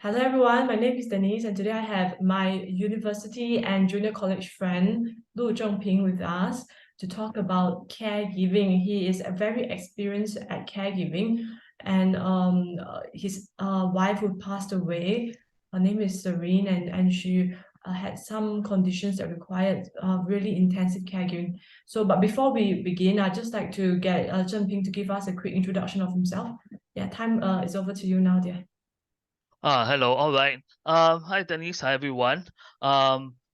Hello everyone, my name is Denise and today I have my university and junior college friend Lu Zhengping with us to talk about caregiving. He is a very experienced at caregiving and his wife who passed away, her name is Serene and she had some conditions that required really intensive caregiving. But before we begin, I'd just like to get Zhengping to give us a quick introduction of himself. Yeah, time is over to you now, dear. Hello. All right. Hi, Denise. Hi, everyone.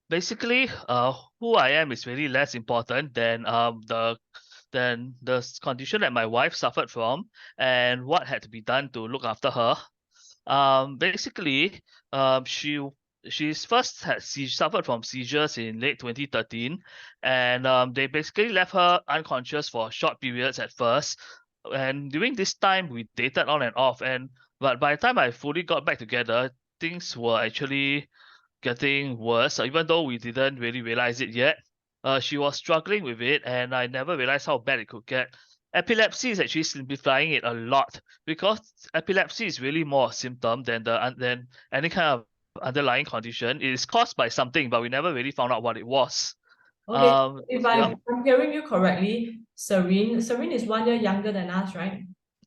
Basically, who I am is really less important than the condition that my wife suffered from and what had to be done to look after her. Basically, she's first she suffered from seizures in late 2013, and they basically left her unconscious for short periods at first. And during this time, we dated on and off, but by the time I fully got back together, things were actually getting worse, even though we didn't really realize it yet. She was struggling with it, and I never realized how bad it could get. Epilepsy is actually simplifying it a lot because epilepsy is really more a symptom than any kind of underlying condition. It is caused by something, but we never really found out what it was. Okay, if Yep, I'm hearing you correctly, Serene is 1 year younger than us, right?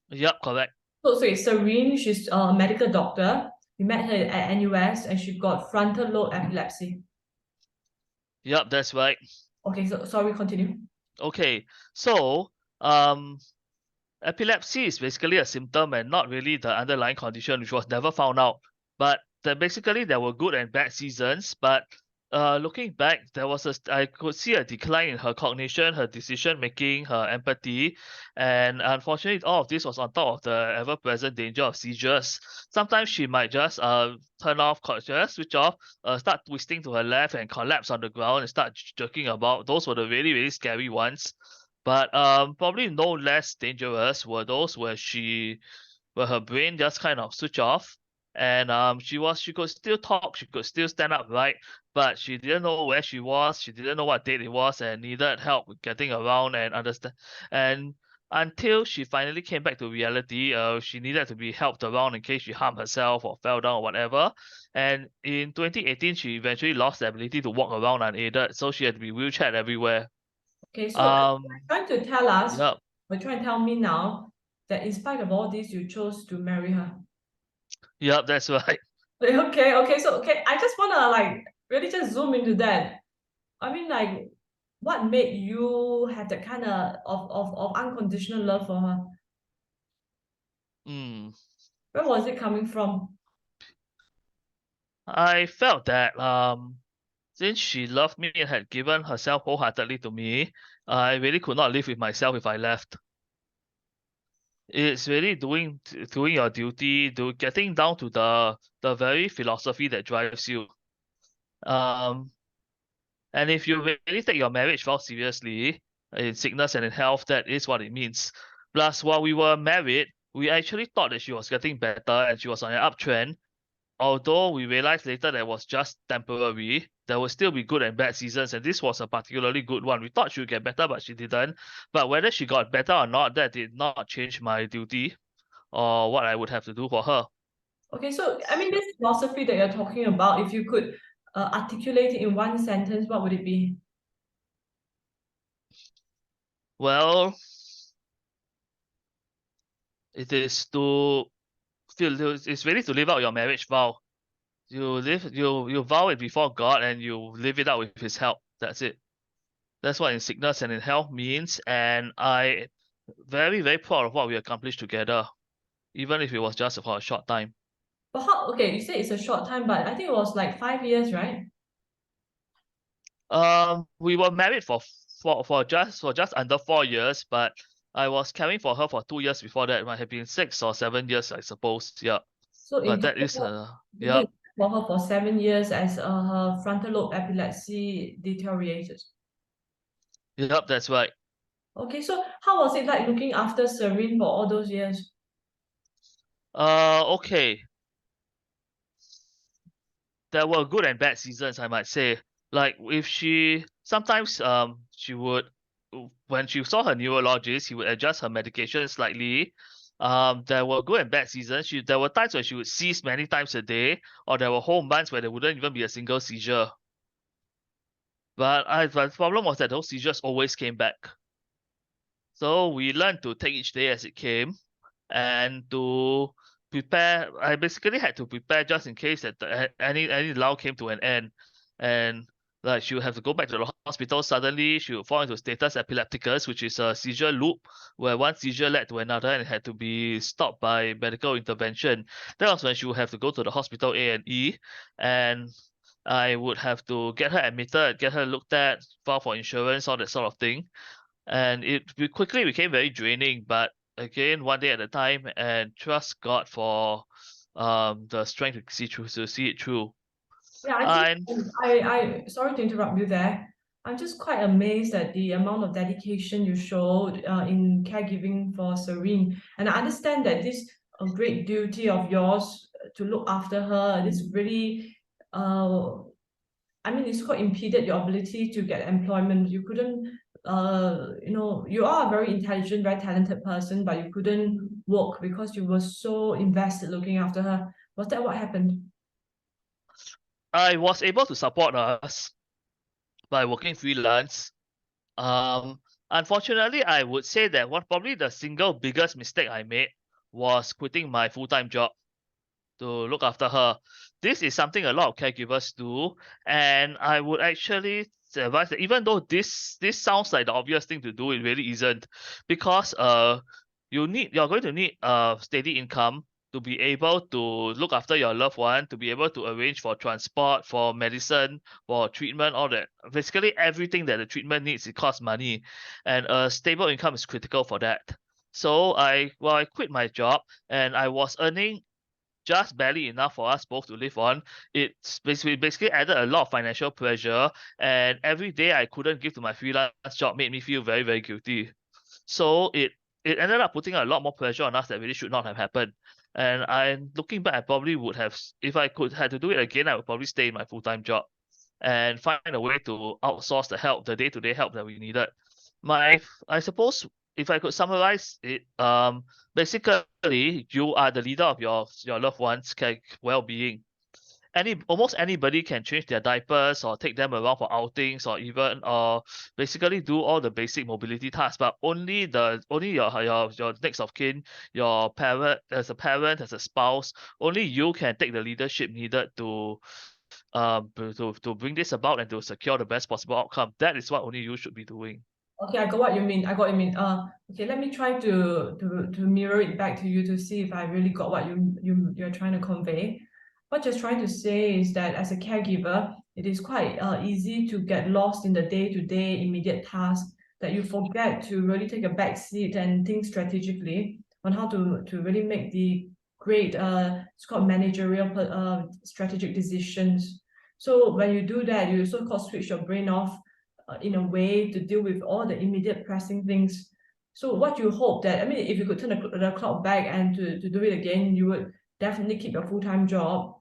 yep, correct. So Serene, she's a medical doctor. We met her at NUS and she got frontal lobe epilepsy. Yep, that's right. Okay, so sorry, continue. Okay, so um, epilepsy is basically a symptom and not really the underlying condition, which was never found out. But basically, there were good and bad seasons. But looking back, I could see a decline in her cognition, her decision making, her empathy, and unfortunately, all of this was on top of the ever-present danger of seizures. Sometimes she might just turn off, just switch off, start twisting to her left and collapse on the ground and start jerking about. Those were the really, really scary ones. But probably no less dangerous were those where her brain just kind of switch off, and she could still talk, she could still stand upright, but she didn't know where she was, she didn't know what date it was, and needed help with getting around and understand. And until she finally came back to reality, she needed to be helped around in case she harmed herself or fell down or whatever. And in 2018, she eventually lost the ability to walk around unaided, so she had to be wheelchaired everywhere. Okay, so Um, trying to tell us, Yep. or trying to tell me now that in spite of all this, you chose to marry her. Yep, that's right. Okay, I just wanna like really just zoom into that. I mean, like, what made you have that kind of unconditional love for her? Mm. Where was it coming from? I felt that since she loved me and had given herself wholeheartedly to me, I really could not live with myself if I left. It's really doing your duty, getting down to the very philosophy that drives you. Um, and if you really take your marriage vow seriously, in sickness and in health, that is what it means. Plus, while we were married, we actually thought that she was getting better and she was on an uptrend. Although we realized later that was just temporary, there will still be good and bad seasons, and this was a particularly good one. We thought she would get better, but she didn't. But whether she got better or not, that did not change my duty or what I would have to do for her. Okay, so I mean, this philosophy that you're talking about, if you could articulate it in one sentence, what would it be? Well, it is to it's really to live out your marriage vow. You vow it before God and you live it out with His help. That's it. That's what in sickness and in health means, and I very, very proud of what we accomplished together, even if it was just for a short time. But how, okay, you say it's a short time, but I think it was like 5 years, right? We were married for just under 4 years, but I was caring for her for 2 years before that. It might have been 6 or 7 years, I suppose. Yeah, So but in that is total, you yeah, did for her for 7 years as her frontal lobe epilepsy deteriorated. yep, that's right. Okay, so how was it like looking after Serene for all those years? Okay. There were good and bad seasons, I might say. Like if she sometimes she would when she saw her neurologist, he would adjust her medication slightly. There were good and bad seasons. There were times where she would seize many times a day, or there were whole months where there wouldn't even be a single seizure. But the problem was that those seizures always came back. So we learned to take each day as it came, and to prepare. I basically had to prepare just in case that any lull came to an end, and like she would have to go back to the hospital. Suddenly, she would fall into status epilepticus, which is a seizure loop where one seizure led to another and it had to be stopped by medical intervention. That was when she would have to go to the hospital A&E, and I would have to get her admitted, get her looked at, file for insurance, all that sort of thing. And it quickly became very draining, but again, one day at a time, and trust God for the strength to see it through. Yeah, I think And I sorry to interrupt you there. I'm just quite amazed at the amount of dedication you showed in caregiving for Serene. And I understand that this a great duty of yours to look after her. This really I mean, it's quite impeded your ability to get employment. You couldn't, you are a very intelligent, very talented person, but you couldn't work because you were so invested looking after her. Was that what happened? I was able to support us by working freelance. Um, Unfortunately, I would say that probably the single biggest mistake I made was quitting my full-time job to look after her. This is something a lot of caregivers do, and I would actually advise that even though this sounds like the obvious thing to do, it really isn't, because you're going to need a steady income to be able to look after your loved one, to be able to arrange for transport, for medicine, for treatment, all that. Basically, everything that the treatment needs, it costs money, and a stable income is critical for that. So I quit my job and I was earning just barely enough for us both to live on. It's basically added a lot of financial pressure, and every day I couldn't give to my freelance job made me feel very, very guilty. So it ended up putting a lot more pressure on us that really should not have happened. And looking back, I probably would have, if I could had to do it again, I would probably stay in my full-time job and find a way to outsource the help, the day-to-day help that we needed. I suppose if I could summarize it, basically you are the leader of your loved ones' well-being. Almost anybody can change their diapers or take them around for outings or even or basically do all the basic mobility tasks, but only your next of kin, your parent, as a spouse, only you can take the leadership needed to bring this about and to secure the best possible outcome. That is what only you should be doing. Okay, I got what you mean. I got what you mean. Okay, let me try to mirror it back to you to see if I really got what you're trying to convey. What you're trying to say is that as a caregiver, it is quite easy to get lost in the day-to-day immediate tasks, that you forget to really take a back seat and think strategically on how to really make the great it's called managerial strategic decisions. So when you do that, you so-called switch your brain off in a way to deal with all the immediate pressing things. So what you hope that, I mean, if you could turn the clock back and to do it again, you would definitely keep your full-time job,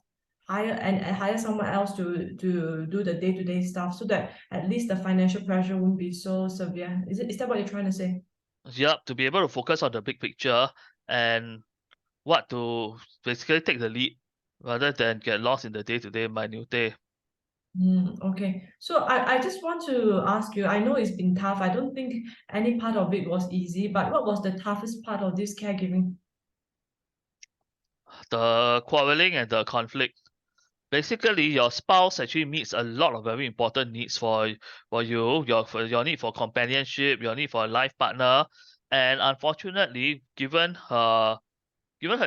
hire someone else to do the day-to-day stuff so that at least the financial pressure won't be so severe. Is that what you're trying to say? Yep, to be able to focus on the big picture and what to basically take the lead rather than get lost in the day-to-day minutiae. Okay. So I just want to ask you, I know it's been tough. I don't think any part of it was easy, but what was the toughest part of this caregiving? The quarreling and the conflict. Basically, your spouse actually meets a lot of very important needs for you, for your need for companionship, your need for a life partner, and unfortunately, given her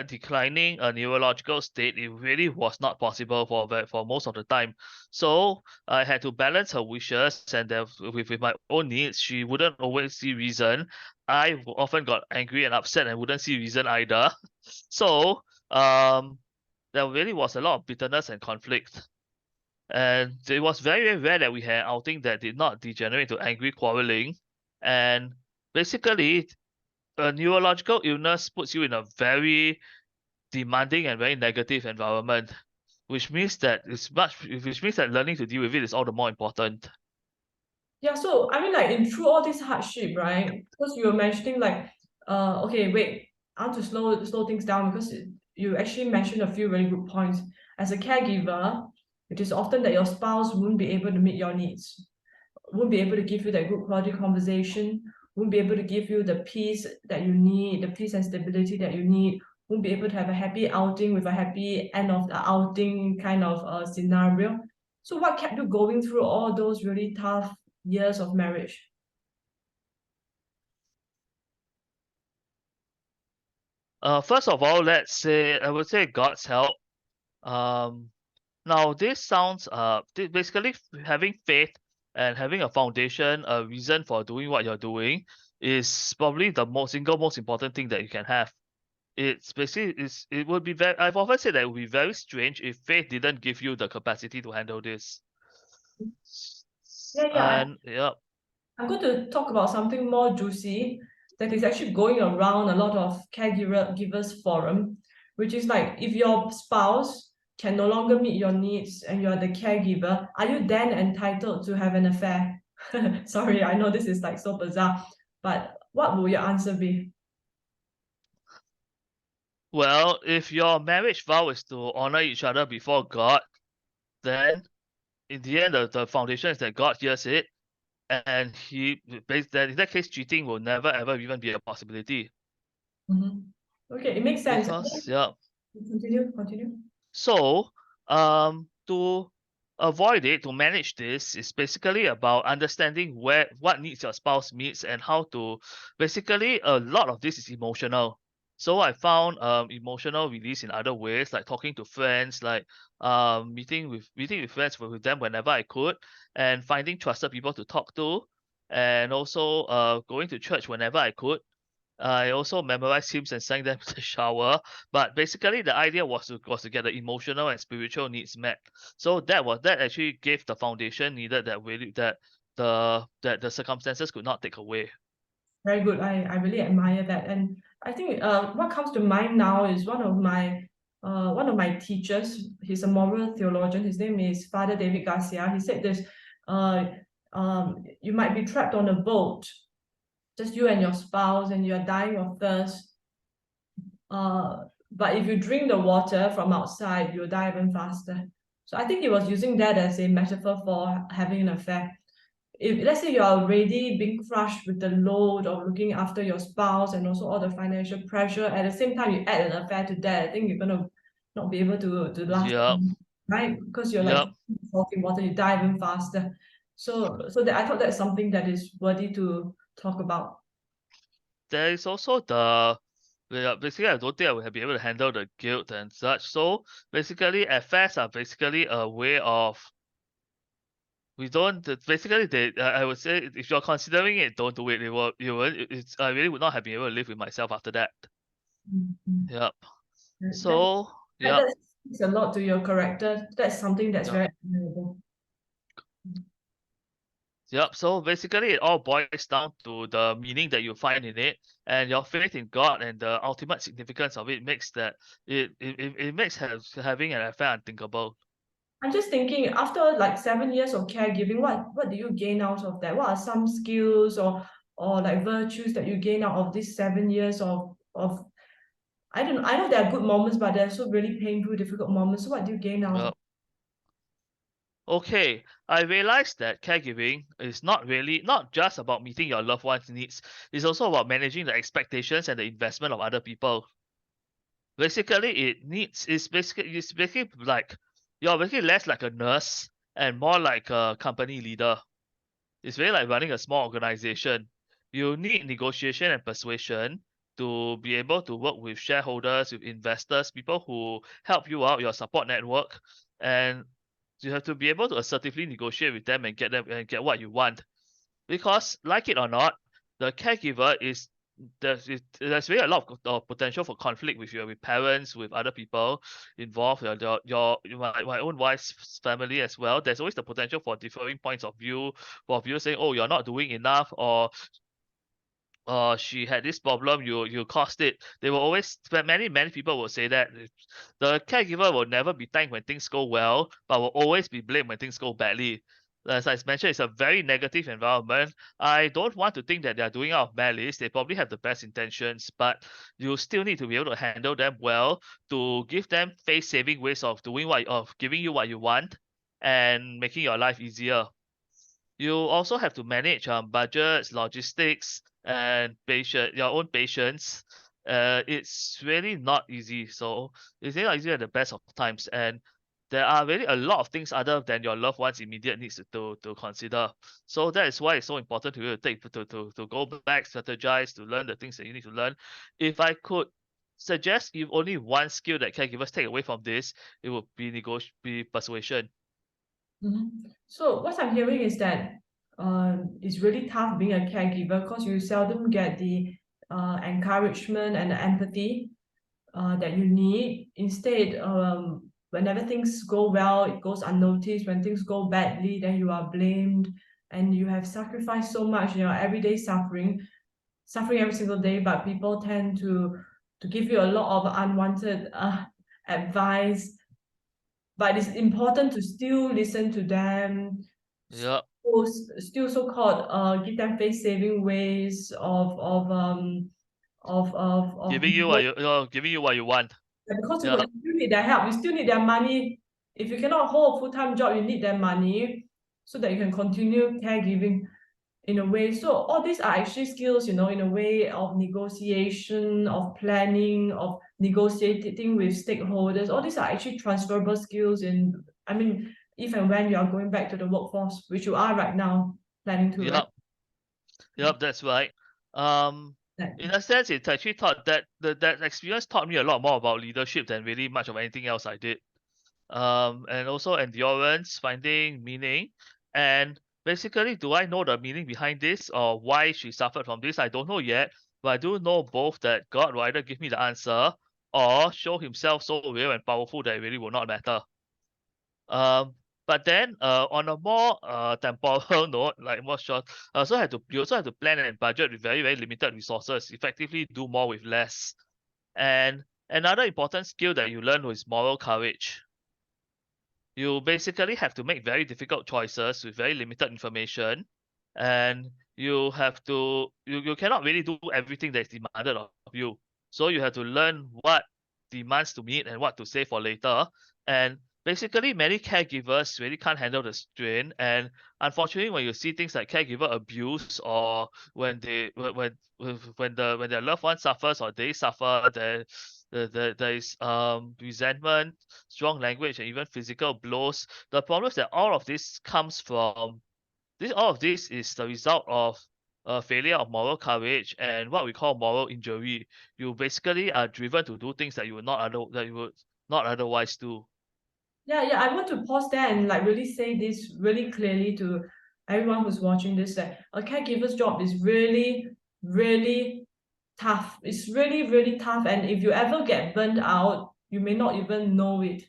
declining neurological state, it really was not possible for most of the time. So I had to balance her wishes and then with my own needs. She wouldn't always see reason. I often got angry and upset and wouldn't see reason either. So there really was a lot of bitterness and conflict. And it was very, very rare that we had outing that did not degenerate to angry quarreling. And basically, a neurological illness puts you in a very demanding and very negative environment, which means that learning to deal with it is all the more important. Yeah, so I mean, like in through all this hardship, right? Because you were mentioning like, okay, wait. I want to slow things down because you actually mentioned a few very good points. As a caregiver, it is often that your spouse won't be able to meet your needs, won't be able to give you that good quality conversation, won't be able to give you the peace that you need, the peace and stability that you need, won't be able to have a happy outing with a happy end of the outing kind of scenario. So what kept you going through all those really tough years of marriage? First of all, I would say God's help. Um, Now this sounds basically having faith and having a foundation, a reason for doing what you're doing is probably the most important thing that you can have. It's basically it would be very I've often said that it would be very strange if faith didn't give you the capacity to handle this. Yeah, yeah. And yeah, I'm going to talk about something more juicy that is actually going around a lot of caregivers forum, which is like if your spouse can no longer meet your needs and you're the caregiver, are you then entitled to have an affair? Sorry, I know this is like so bizarre, but what will your answer be? well, if your marriage vow is to honor each other before God, then in the end the foundation is that God hears it. And then in that case, cheating will never ever even be a possibility. Mhm. Okay, it makes sense. Because yeah, Continue. so to avoid it, to manage this is basically about understanding what needs your spouse meets and how to basically a lot of this is emotional. So I found emotional release in other ways, like talking to friends, like meeting with friends with them whenever I could, and finding trusted people to talk to, and also going to church whenever I could. I also memorized hymns and sang them in the shower. But basically, the idea was to get the emotional and spiritual needs met. So that actually gave the foundation needed that the circumstances could not take away. Very good. I really admire that. And I think what comes to mind now is one of my teachers. He's a moral theologian. His name is Father David Garcia. He said this, uh, you might be trapped on a boat, just you and your spouse, and you're dying of thirst. But if you drink the water from outside, you'll die even faster. So I think he was using that as a metaphor for having an affair. If let's say you're already being crushed with the load of looking after your spouse and also all the financial pressure, at the same time you add an affair to that, I think you're gonna not be able to last Yep, long, right? Because you're like yep. salty water, you die even faster. So that I thought that's something that is worthy to talk about. There is also basically I don't think I would be able to handle the guilt and such. So basically, affairs are basically a way of we don't basically they I would say if you're considering it, don't do it. It will you will it's I really would not have been able to live with myself after that. Mhm. Yep. That, So that, yep. that speaks a lot to your character. That's something that's Yep. very admirable. Yep. So basically, it all boils down to the meaning that you find in it, and your faith in God, and the ultimate significance of it makes that it makes having an affair unthinkable. I'm just thinking, after like 7 years of caregiving, what do you gain out of that? What are some skills or like virtues that you gain out of these 7 years of I don't know. I know there are good moments, but there are also really painful, difficult moments. So what do you gain out of? Yep. Okay, I realized that caregiving is not just about meeting your loved one's needs. It's also about managing the expectations and the investment of other people. Basically, it's basically like you're basically less like a nurse and more like a company leader. It's very like running a small organization. You need negotiation and persuasion to be able to work with shareholders, with investors, people who help you out, your support network, and you have to be able to assertively negotiate with them and get what you want. Because, like it or not, the caregiver there's really a lot of potential for conflict with parents, with other people involved, my own wife's family as well. There's always the potential for differing points of view, for view saying, oh, you're not doing enough, or she had this problem, you caused it. They will always many people will say that the caregiver will never be thanked when things go well, but will always be blamed when things go badly. as I mentioned, it's a very negative environment. I don't want to think that they are doing out of malice. They probably have the best intentions, but you still need to be able to handle them well, to give them face-saving ways of giving you what you want and making your life easier. You also have to manage budgets, logistics, and your own patience. It's really not easy. So it's really not easy at the best of times. And there are really a lot of things other than your loved one's immediate needs to consider. So that is why it's so important to you to to go back, strategize, to learn the things that you need to learn. If I could suggest if only one skill that caregivers take away from this, it would be persuasion. So what I'm hearing is that it's really tough being a caregiver because you seldom get the encouragement and the empathy that you need. Instead, whenever things go well, it goes unnoticed. When things go badly, then you are blamed, and you have sacrificed so much, everyday suffering every single day, but people tend to give you a lot of unwanted advice. But it's important to still listen to them, Yeah. still so-called give them face-saving ways of Giving you what you want. because Yeah. you still need their help, you still need their money. If you cannot hold a full-time job, you need their money so that you can continue caregiving in a way. So all these are actually skills, in a way of negotiation, of planning, of negotiating with stakeholders. All these are actually transferable skills if and when you are going back to the workforce, which you are right now planning to, right? Yep. Yep, that's right. Um, Like, in a sense, it actually taught that experience taught me a lot more about leadership than really much of anything else I did. And also endurance, finding meaning, and basically, do I know the meaning behind this or why she suffered from this? I don't know yet, but I do know both that God will either give me the answer or show Himself so real and powerful that it really will not matter. But then, on a more temporal note, like more short, you also have to plan and budget with very, very limited resources, effectively do more with less. And another important skill that you learn is moral courage. You basically have to make very difficult choices with very limited information, and you cannot really do everything that is demanded of you. So you have to learn what demands to meet and what to save for later. And basically, many caregivers really can't handle the strain. And unfortunately, when you see things like caregiver abuse, or when when their loved one suffers or they suffer, there is resentment, strong language, and even physical blows. The problem is that all of this is the result of a failure of moral courage and what we call moral injury. You basically are driven to do things that you would not otherwise do. yeah, I want to pause there and like really say this really clearly to everyone who's watching this, that a caregiver's job is really, really tough. It's really, really tough. And if you ever get burned out, you may not even know it.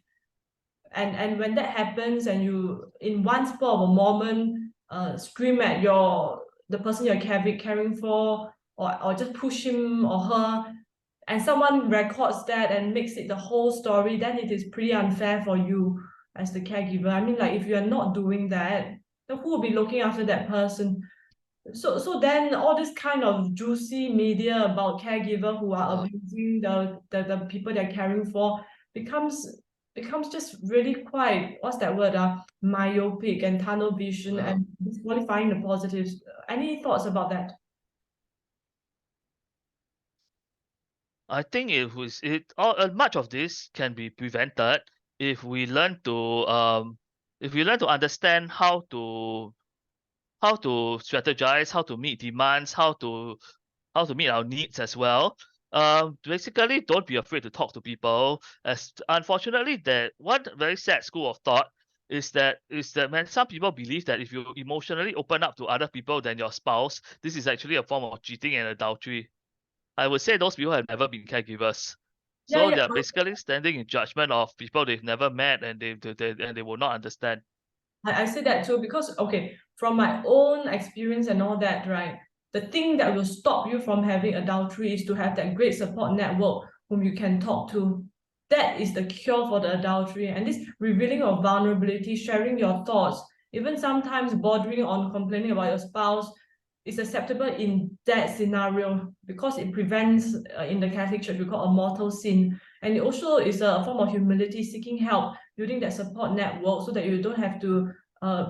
And when that happens and you in one spur of a moment scream at the person you're caring for, or just push him or her, and someone records that and makes it the whole story, then it is pretty unfair for you as the caregiver. I mean, like, if you are not doing that, then who will be looking after that person? So then all this kind of juicy media about caregiver who are Uh, abusing the people they're caring for becomes just really quite, what's that word, myopic and tunnel vision, uh, and disqualifying the positives. Any thoughts about that? I think much of this can be prevented if we learn to understand how to strategize, how to meet demands, how to meet our needs as well. Basically, don't be afraid to talk to people. As unfortunately, that one very sad school of thought is that when some people believe that if you emotionally open up to other people than your spouse, this is actually a form of cheating and adultery. I would say those people have never been caregivers. Yeah, So yeah. they're basically standing in judgment of people they've never met, and they will not understand. I say that too because, okay, from my own experience and all that, right? The thing that will stop you from having adultery is to have that great support network whom you can talk to. That is the cure for the adultery. And this revealing of vulnerability, sharing your thoughts, Even sometimes bordering on complaining about your spouse is acceptable in that scenario because it prevents, in the Catholic Church, we call a mortal sin. And it also is a form of humility, seeking help, building that support network so that you don't have to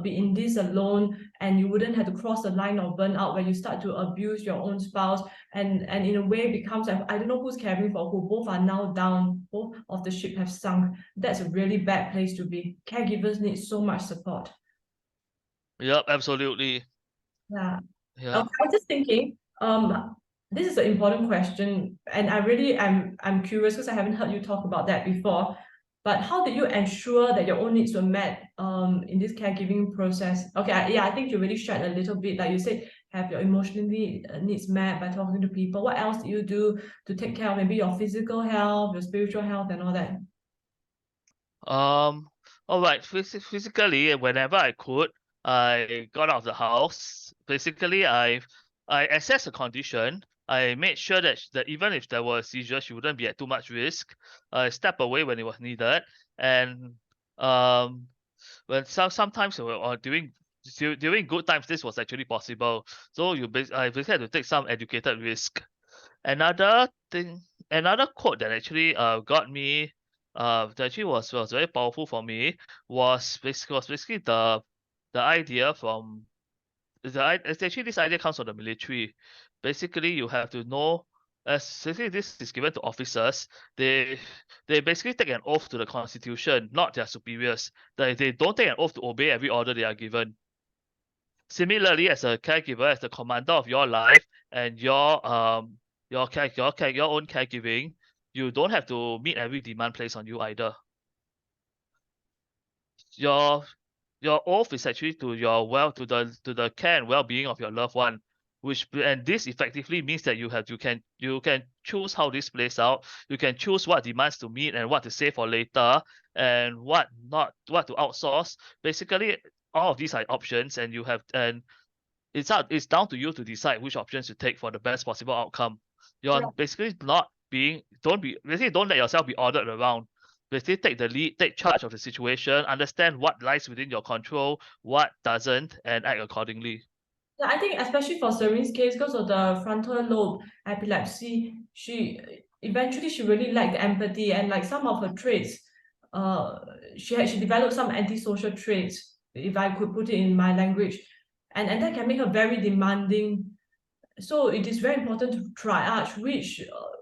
be in this alone, and you wouldn't have to cross the line of burnout where you start to abuse your own spouse, and in a way becomes like, I don't know who's caring for who, both are now down, both of the ship have sunk. That's a really bad place to be. Caregivers need so much support. Yep, absolutely. Yeah. Yeah. I was just thinking, this is an important question, and I'm curious because I haven't heard you talk about that before. But how did you ensure that your own needs were met in this caregiving process? Okay, I think you already shared a little bit, like you said, have your emotional needs met by talking to people. What else do you do to take care of maybe your physical health, your spiritual health, and all that? All right. Physically, whenever I could, I got out of the house. Basically, I assessed the condition. I made sure that even if there was seizure, she wouldn't be at too much risk. I step away when it was needed, and um, when sometimes or during good times, this was actually possible. So I basically had to take some educated risk. Another thing, another quote that actually got me that actually was very powerful for me was basically the idea from it's actually this idea comes from the military. Basically, you have to know, basically this is given to officers. They basically take an oath to the constitution, not their superiors. They don't take an oath to obey every order they are given. Similarly, as a caregiver, as the commander of your life and your own caregiving, you don't have to meet every demand placed on you either. Your your oath is actually to the care and well-being of your loved one, and this effectively means that you can choose how this plays out. You can choose what demands to meet and what to save for later, and what to outsource. Basically, all of these are options, and it's down to you to decide which options to take for the best possible outcome. You're Yeah. basically not being don't let yourself be ordered around. Basically take the lead, take charge of the situation, understand what lies within your control, what doesn't, and act accordingly. Yeah, I think especially for Serene's case, because of the frontal lobe epilepsy, she really lacked empathy, and like some of her traits, she developed some antisocial traits, if I could put it in my language, and that can make her very demanding. So it is very important to triage which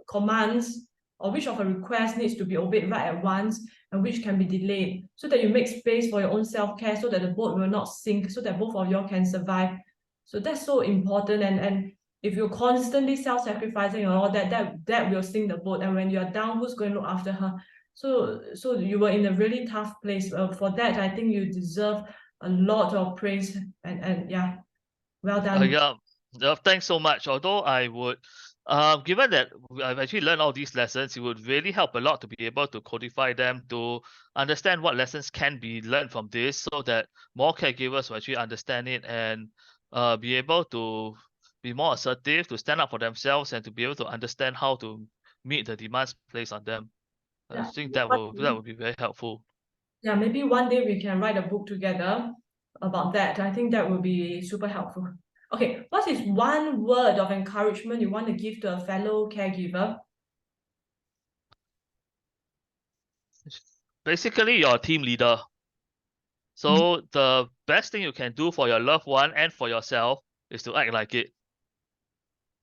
commands or which of her requests needs to be obeyed right at once and which can be delayed, so that you make space for your own self-care, so that the boat will not sink, so that both of you can survive. So that's so important, and if you're constantly self-sacrificing and all that, that will sink the boat. And when you're down, who's going to look after her? So you were in a really tough place. For that, I think you deserve a lot of praise, and yeah, well done. Yeah, thanks so much. Although I would, given that I've actually learned all these lessons, it would really help a lot to be able to codify them to understand what lessons can be learned from this, so that more caregivers will actually understand it and be able to be more assertive, to stand up for themselves, and to be able to understand how to meet the demands placed on them. I Yeah. think that will be very helpful. Yeah, maybe one day we can write a book together about that. I think that will be super helpful. Okay, what is one word of encouragement you want to give to a fellow caregiver? Basically, you're a team leader. So the best thing you can do for your loved one and for yourself is to act like it.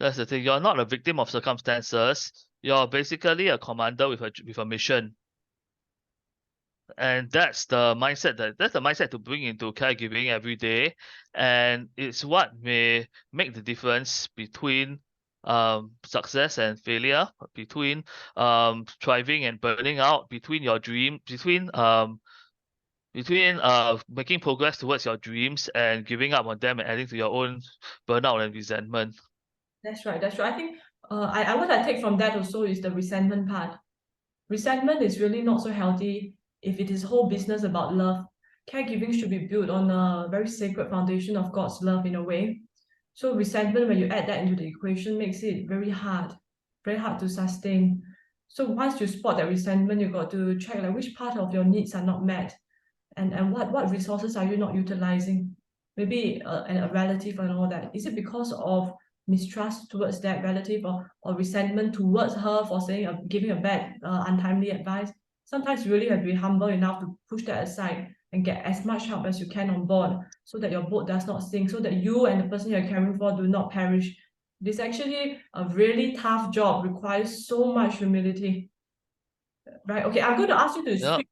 That's the thing. You're not a victim of circumstances. You're basically a commander with a mission. And that's the mindset to bring into caregiving every day. And it's what may make the difference between success and failure, between thriving and burning out, between your dream, between making progress towards your dreams and giving up on them and adding to your own burnout and resentment. That's right, that's right. I think what I take from that also is the resentment part. Resentment is really not so healthy if it is whole business about love. Caregiving should be built on a very sacred foundation of God's love in a way. So resentment, when you add that into the equation, makes it very hard to sustain. So once you spot that resentment, you got to check like which part of your needs are not met. And what resources are you not utilizing? Maybe a relative and all that. Is it because of mistrust towards that relative or resentment towards her for saying giving a bad untimely advice? Sometimes you really have to be humble enough to push that aside and get as much help as you can on board so that your boat does not sink, so that you and the person you're caring for do not perish. This actually a really tough job, requires so much humility. Right. Okay, I'm going to ask you to Yep. switch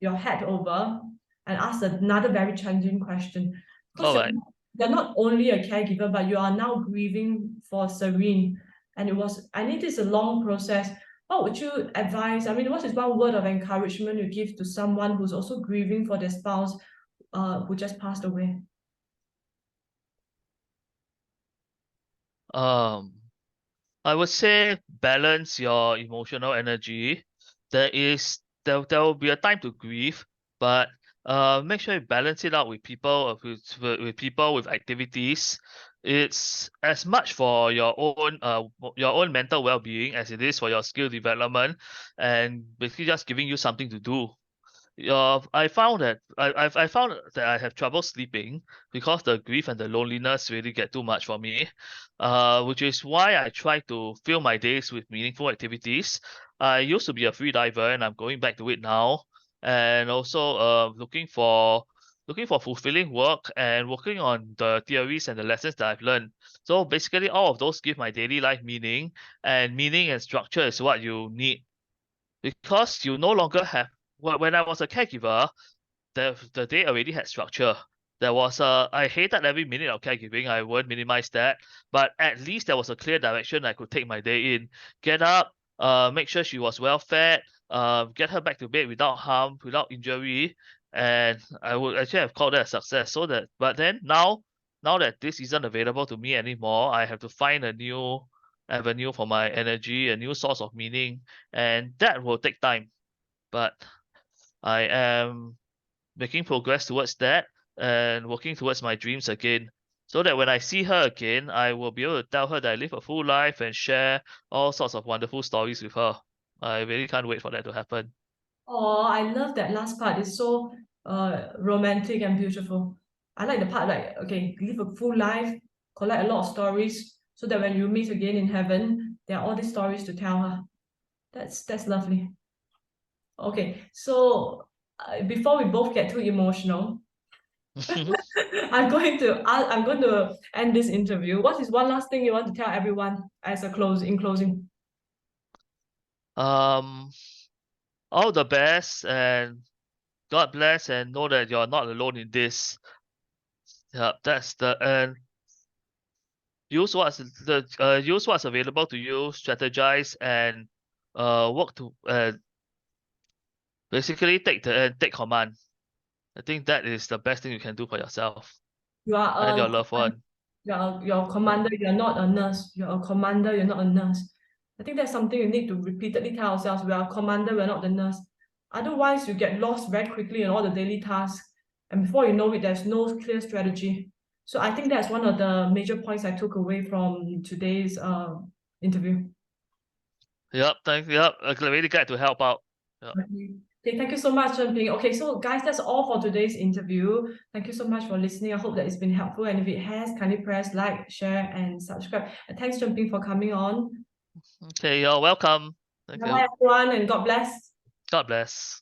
your hat over and ask another very challenging question. Because All right. you're not only a caregiver, but you are now grieving for Serene. And it is a long process. What would you advise? I mean, what is one word of encouragement you give to someone who's also grieving for their spouse who just passed away? I would say balance your emotional energy. There will be a time to grieve, but make sure you balance it out with people with people with activities. It's as much for your own mental well-being as it is for your skill development, and basically just giving you something to do. I found that I found that I have trouble sleeping because the grief and the loneliness really get too much for me. Which is why I try to fill my days with meaningful activities. I used to be a free diver and I'm going back to it now. And also looking for fulfilling work and working on the theories and the lessons that I've learned. So basically all of those give my daily life meaning, and meaning and structure is what you need, because you no longer have, when I was a caregiver, the day already had structure. I hated every minute of caregiving. I won't minimize that, but at least there was a clear direction I could take my day in. Get up, make sure she was well fed, get her back to bed without harm, without injury, and I would actually have called that a success. But then now that this isn't available to me anymore, I have to find a new avenue for my energy, a new source of meaning, and that will take time. But I am making progress towards that and working towards my dreams again, so that when I see her again, I will be able to tell her that I live a full life and share all sorts of wonderful stories with her. I really can't wait for that to happen. Oh, I love that last part. It's so romantic and beautiful. I like the part like, okay, live a full life, collect a lot of stories, so that when you meet again in heaven, there are all these stories to tell her. That's lovely. Okay, so before we both get too emotional, I'm going to end this interview. What is one last thing you want to tell everyone as a in closing? um, all the best, and God bless, and know that you're not alone in this. Yeah, that's the and use what's available to you, strategize, and work to basically take command. I think that is the best thing you can do for yourself You and are your loved one. you're a commander, you're not a nurse. You're a commander, you're not a nurse. I think that's something you need to repeatedly tell ourselves. We are a commander, we're not the nurse. Otherwise, you get lost very quickly in all the daily tasks. And before you know it, there's no clear strategy. So I think that's one of the major points I took away from today's interview. Yep, I'm really glad to help out. Yep. Okay, thank you so much, Chen Ping. Okay, so guys, that's all for today's interview. Thank you so much for listening. I hope that it's been helpful. And if it has, kindly press like, share, and subscribe. And thanks, Chen Ping, for coming on. Okay, you're welcome. Thank Bye, you. everyone, and God bless. God bless.